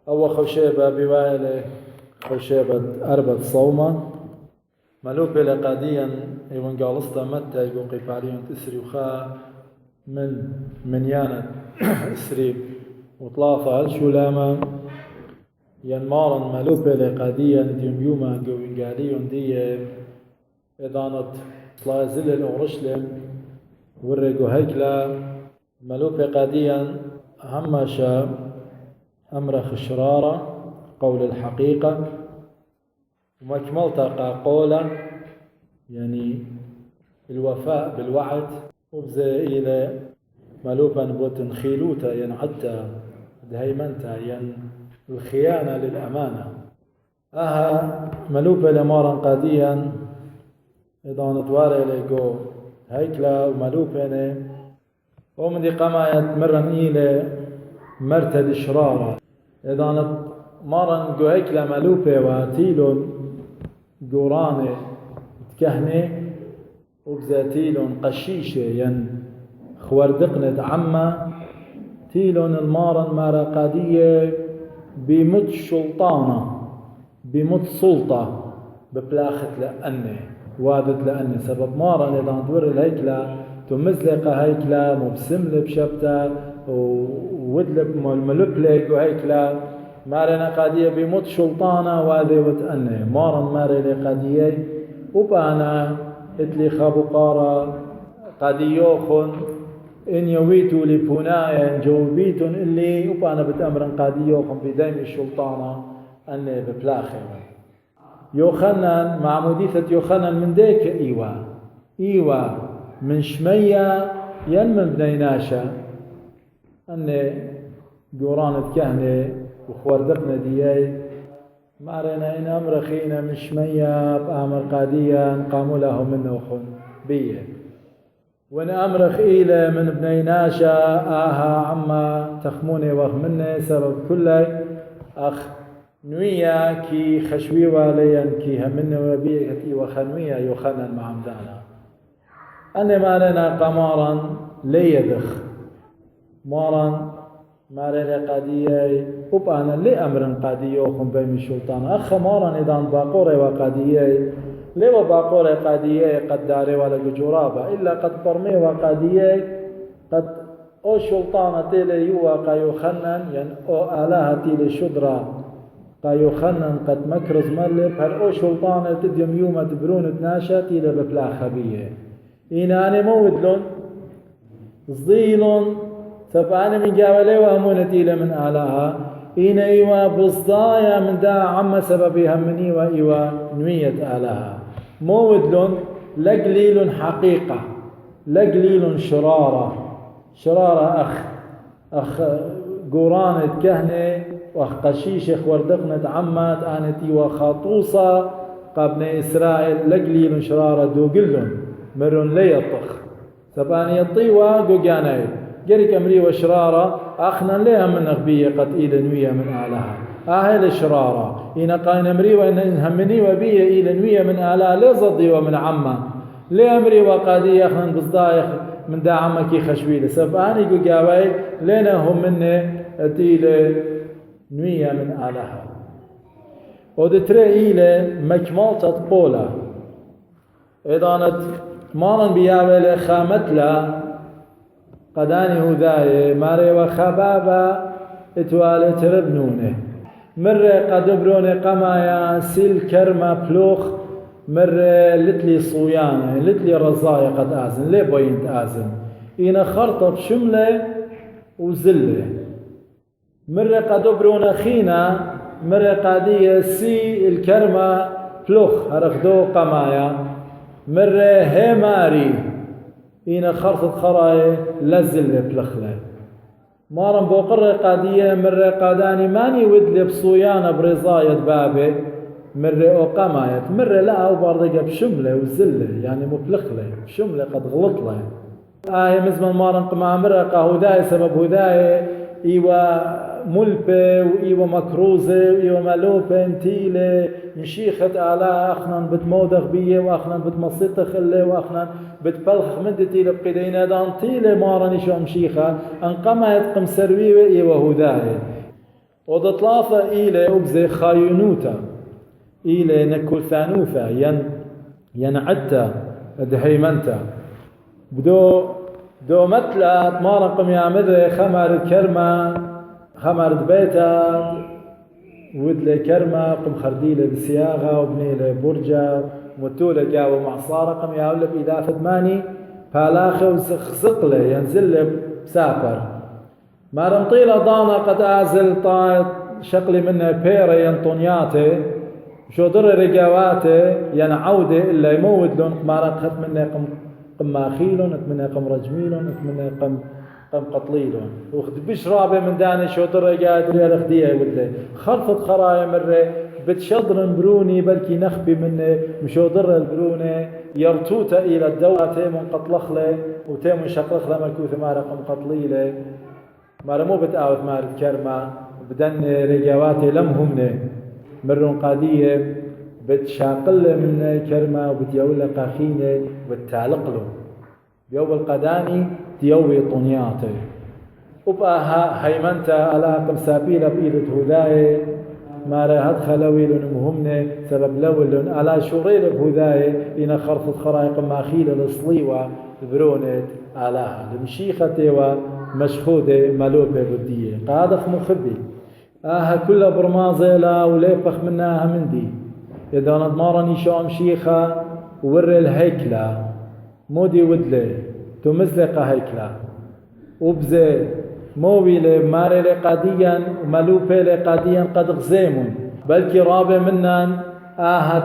أو خوشيبة بوائل خوشيبة أربة صومة ملوك لقاديا ايوان قالستا متى يقول قيباريون تسري وخا من منيانة اسري وطلافة الشلامة ينمارا ملوك لقاديا ديوم يوما قوين قاليون دي إدانت سلازل الأورشلم ورقو هيكلا ملوك قاديا همشا أمرخ الشرارة قول الحقيقة ومكملتا قولا يعني الوفاء بالوعد وبزي إلى ملوبا بوتن خيلوتا ين حتى دهيمنتا ين الخيانة للأمانة ملوبا لمارا قاديا إذا نتواري ليقو هيكلا وملوبا ومن دي قماية مرن إلى مرتد شرارة إذا نتمارن قو هيكلا ملوبا وتيلون جوراني تكهني وبزاتيلون قشيشة ين خوردقنة عما تيلون المارن مارقادية بمت شلطانة بمت سلطة ببلاخت لأني وادت لأني سبب مارن إذا ندور الهيكلة تمزلق هيكلة مبسملة بشبتة وودلب ملبلك وهيكلة مارنا قادية بموت شلطانة وذي وتأني مارن مارنا قادية وبانا اتلي خابقارا قاديوخن إن يويتوا لبنايا جوبيتون اللي وبانا بتأمرن قاديوخن بدايم الشلطانة أني ببلاخر يوخنن مع مديثة يوخنن من ديك إيوا من شمية ينمن بنيناشا أني جورانة كهنة وخوردقنا دياي معرنا إن أمر خينا مش ميا بأمر قاديا قاموا له منه وخن بيه وإن أمر خيلة من بنيناشا عما تخموني وخمني سبب كله أخ نويا كي خشويوا ليا كي همني وبيه كي وخنويا يخنن مع مدانا أني معرنا قمارا ليدخ مارا مارنا قادية وبأنا لأمر قادية وخم بين الشلطان أخ مارا إذا باقورة وقادية لو باقورة قادية قد داري ولا جرابة إلا قد برمي وقادية قد أو شلطانة تيلي يوا قايوخنن يعني أو آلهة تيلي شدرة قايوخنن قد مكرز ملب هل أو شلطانة تديم يوم تبرون تناشا تيلي ببلا خبية إناني مودلون ظيلون سبعان من جاولي وهمونتي لمن آلها إن إيوا بصدايا من دا عم سببي همني وإيوا نوية آلها مودلون لقليل حقيقة لقليل شرارة أخ قرانة كهنة وأخ قشيش وردقنة عمات آنتي وخاطوصة قبل إسرائيل لقليل شرارة دوقلن مرون ليطخ سبعان يطيوا قوغاني جريك أمري وشرارة أخنا لها من أغبية قد إلى نوية من آلها أهل الشرارة إن قاين أمري وإن همني وبية إلى نوية من آلها لزضي ومن عمة لأمري وقادي أخنا بصدايخ من دا عمكي خشويلة سبعاني قاوي لنا هم مني إلى نوية من آلها ودتري إلى مكمال تطبولا إذا مارن بياوي خامتلا قداني هداية ماري وخبابة اتوالي تربنونه مرة قدبروني قمايا سيل كرمة بلوخ مرة لتلي صويانة لتلي رزايا قد آزن ليه بوينت آزن إنا خرطة بشملة وزلة مرة قدبروني خينا مرة قادية سي الكرمة بلوخ هرخدو قمايا مرة هيماري إنا خرطة خراي لزل بلخلة مارن بوقر قادية مرة قاداني ماني ودلي بصويانة برزاية بابي مرة أقامايت مرة لا أو باردقة بشملة وزلة يعني مبلخلة بشملة قد غلطلة مزمن مارن قمع مرة قاهداي سبب هداي إيوا ملبة وإيوا مكروزة وإيوا ملوبة انتيلة مشيخة آلاء أخنا بتمودغ بيه وأخنا بتمصيط خلي وأخنا بتبلخ مدتي لبقيدينا دانتيلة مارني شو مشيخة أنقمت قم سروي وإيوا هداي ودطلافة إلى أبزي خاينوتا إلى نكل ثانوثا ينعتا دهيمنتا دو مثلا تمارا قم يا مدري خمر كرمة خمر بيتا ودلي كرمة قم خرديلة بسياغة وبنيلة برجة ومتولة جاوة معصارة قم يا ولب إذا فدماني فالاخي وسقلة ينزل بسافر ما رمطيلة ضانا قد أعزل طايت شقلي منه بيرة ينطونياتي شو در رجاواته ينعوده إلا يمود لون ما رقت منه قم ماخيلون منه قم رجميلون منه قم قطليلون وخد بش رابع من داني شو در رجاء دري رخديه ودله خرفت خرايا مرة بتشضر بروني بلكي نخبي منه مشو در البرونة يرتوتا إلى الدوله تيمون قطلخله وتيمون شقلخله ملكوث ما رقم قطليله ما مو بتقاوت مارد كرمه بدن رجاواتي لم همنه مرون قادية بتشاقل من كرمة وبتيول قاخينة وبتعلقله بيوم القداني تيوي طنياته وبقى هيمنتا على قمسابيلة بإيدة هداية ما رهد خلويل مهمنة سبب لولن على شرير بهداية إن خرفت خرايق ماخيلة الصليوة برونت علىها المشيخة ومشخودة ملوبة بدية قادخ مخبي كل برمازة لا وليفخ منها مندي إذا نضمارني شو مشيخة ور الهيكلة مودي ودلي تمزلق هيكلة وبزي مويلة ماري لقاديا وملوبة لقاديا قد غزيمون بلكي رابع منن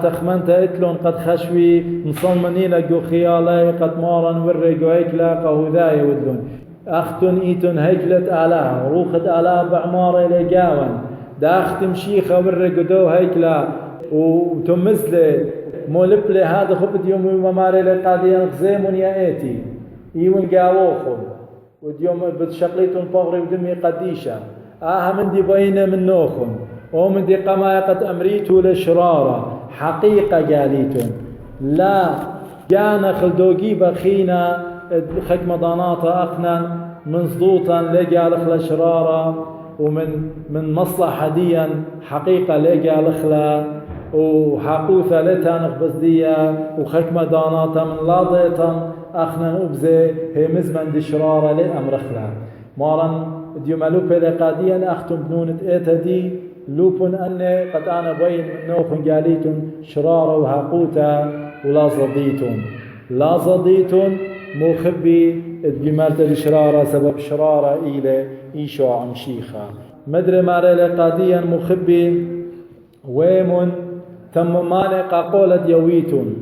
تخمنت اتلون قد خشوي مصمنين لقو خيالي قد مارن ورقو هيكلة قهوداي ودلون أختن إيتن هيكلة آلاها روخة آلاها بعمارة لقاون داخت مشيخة ورقو دو هيكلة وتمزلة مولبلة هذا خبت يوم وماري لقاديا غزيمون يا ايتي ايون قاووخم وديوم بتشقليتون بغري ودمي قديشة من دي بينا من نوخم ومن دي قما قد أمريتو لشرارة حقيقة قاليتون لا جانا خلدوقي بخينا خك مضاناتا أقنا من صدوطا لقى لخلا شرارة ومن مصلحة ديا حقيقة لقى لخلا وحقوثة لتانخ بزدية وخك مضاناتا من لاضيتا أخنا نبزي هي مزمن دي شرارة لأمر خلا مارن ديوم لوبة لقاديا أختم بنونة إيتا دي لوبن أني قد أنا بين نوخن قاليتون شرارة وهاقوتا ولا صديتون لا صديتون مخبي بمالت الشرارة سبب شرارة إلى إيشو عن شيخة مدري ماري لقاديا مخبي ويمن تم مانقا قولت يويتون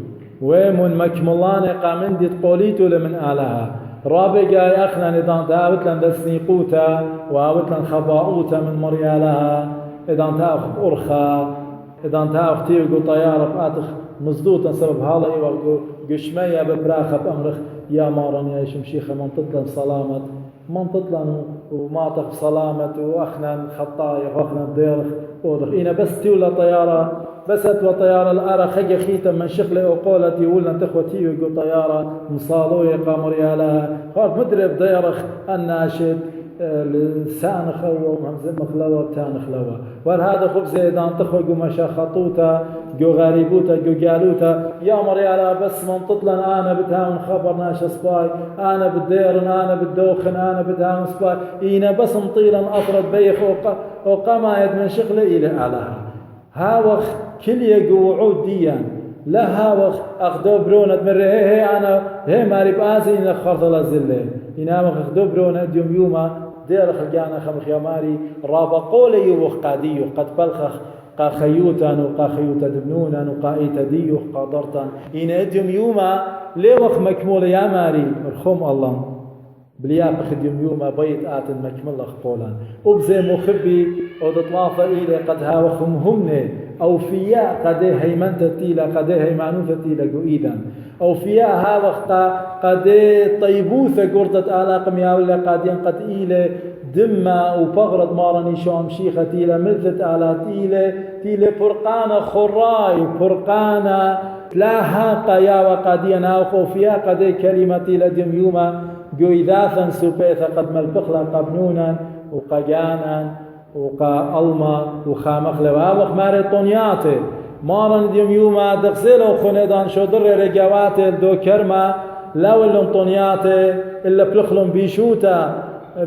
ويمن مكملانقا من دي تقوليتو لمن آلها رابقا أخنا نظام داوت لن دسنيقوتا وآوت لن خباؤوتا من مريالها إذا تأخذ أرخا إذا تأخذ تيوغو طيارة بآتخ مزدوطا سبب هالا إيوغو قشمية ببراخة بأمرخ يا مارن يا شمشيخة منطقة سلامة منطقة وماطق سلامة وأخنا خطايا وأخنا ديرخ ودخ إنا بس تيولا طيارة بست وطيارة الأرى خجي خيتا من شخلة وقولتي ولن تخوتي ويقول طيارة مصالو يقام ريالها خاف مدرب ديرخ الناشد لسان خلوة ومهمزة مخلوة بتان خلوة وهذا خبز إذا انتخوا جو مشا خطوتا جو غريبوتا جو قالوتا يا مريالا بس منططلا أنا بتهاون خبر ناش سباي أنا بالديرن أنا بالدوخن أنا بتهاون سباي إينا بس مطيلا أفرد بيخ وقما يد من شغلة إلى أعلاها هاوخ كل يقو وعود ديان لا هاوخ أخدو برونة مرة هي أنا هي ماري بآسي إن خرط الزلة إنا مخ أخدو برونة يوم يوما دير خلقانا خمخ يا ماري رابقولي يوخ قاديو قد بلخخ قا خيوتا وقا خيوتا دبنونا وقا إيتا ديو قادرتا إنا يوم يوما ليوخ مكمولة يا ماري مرخوم الله بلياب خديم يوما بيت آتن مكمل أخبولا وبزي مخبي ودطلافة إلي قد هاوخم همني أوفياء قد هيمنت تيلا قد هيمانوثة تيلا قويدا أوفياء هاوخ قد طيبوثة قرطة آلاقم يا ولا قادين قد إلي دمة وبغرد مارني شوم شيخة تيلا ملثت آلا تيلا فرقانة خراي فرقانة تلاها قيا وقادين هاوخ أوفياء قد كلمة تيلا دم يوما قويداثا سوبيثا قد ملبخلا قبنونا وقجانا وقا ألما وخامخ لواوخ ماري طونياتي مارن ديوم يوما دغسيل وخندان شودر رجواتي دو كرما لولن طونياتي إلا بلخلن بيشوتا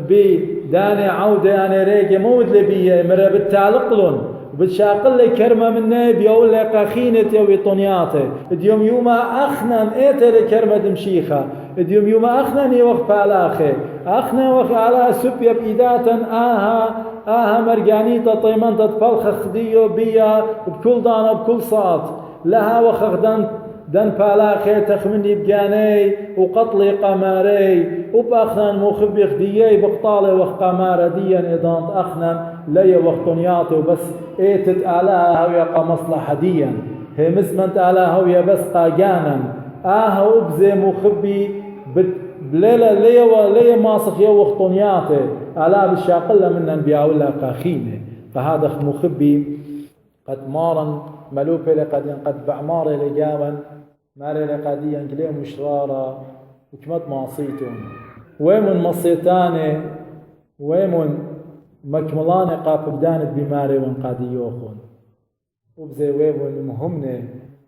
بداني عودة أنا ريجي مود لبيه مرة بالتعلقلن بتشاقل لي كرمة مني بيقول لي قاخينة يوي طنياتي ديوم يوما أخنن إيتر كرمة دمشيخة ديوم يوما أخنن يوخ بالاخي أخنن وخ على سبيا بإيداتا آها مرجانيتا طيمانتا تبالخ خديو بيا بكل دانا بكل صات لها وخخدان دن بالاخي تخمني بجاني وقتلي قماري وبأخنن مخبي خديي بقطالي وخ قمارة ديا إدانت أخنن لي وقتنياتي وبس ايتت علىها هويا مصلحة ديا هي مسمنت علىها هويا بس قاجانا وبزي مخبي بليلة لي ماسخ يا وقتنياتي على بالشاقلة منن بيعولا قاخينة فهذا مخبي قد مارا ملوبي لقد قد بعماري لجاوا ماري لقديا كليم مشرارا وكمت معصيتون ويمن مصيتاني ويمن مكملاني قابقدانت بماري وانقادي يوخون وبزي ويمن مهمني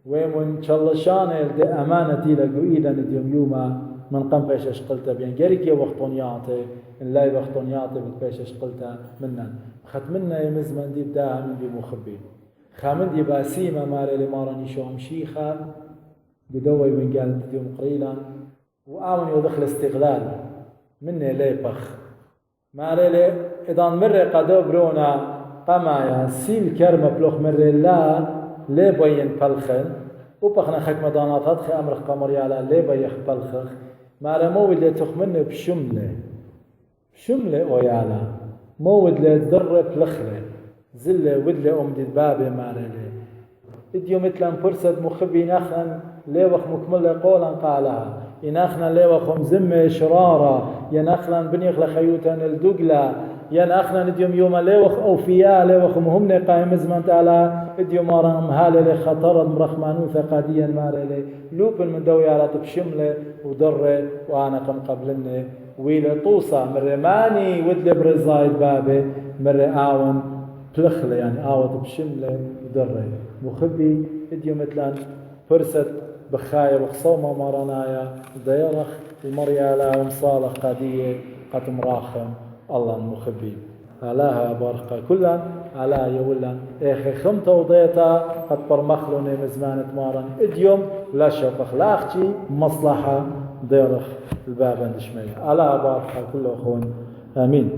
ويمن شلشاني لدي أمانتي لقوئيدا نديوم يوما من قم بيش اشقلتا بين جريكي وقتونياتي إن لاي وقتونياتي بيش اشقلتا منن ختمنا يمزمن دي بداها من دي مخبي خامن دي باسيمة ماري لمارني شوم شيخا بدوي من قالت ديوم قريلا وآون يدخل استغلال مني لي بخ ماري لي إذا مرة قدو برونا قمايا سيل كرمة بلوخ مرة لا لي بين بلخن وبخنا خك مدانات هدخي أمرخ قمريالا لي بيخ بلخخ ماري موود لي تخمني بشملة ويالا موود لي تدر بلخلي زلة ودلي أمدي بابي ماري لي إديو مثلا فرصة مخبي نخن لي وخ مكملة قولا قالها يناخنا لي وخم زمة شرارة يناخنا بنيخ لخيوتا الدقلة يناخنا نديوم يوما لي وخ أوفياء لي وخ مهمني قائم زمان تعالى اديو مارا مهالي لي خطرت مرخمانوثة قاديا ماري لي لوبن من دوي على بشملة ودرة وأنا قم قبلني ويلي طوصة مرة ماني ودلي برزايد بابي مرة آون بلخلة يعني آوت بشملة ودرة مخبي اديو مثلا فرصة بخاية وخصومة مرانايا ديرخ المريالة ومصالح قادية قد مراخم الله المخبي علاها بارقة كلا علا يولا اخي خمتا وضيتا قد برمخلوني مزمانة مارن اديوم لا شوفخ لا اختي مصلحة ديرخ الباب عند شمية علا بارقة كله اخوان امين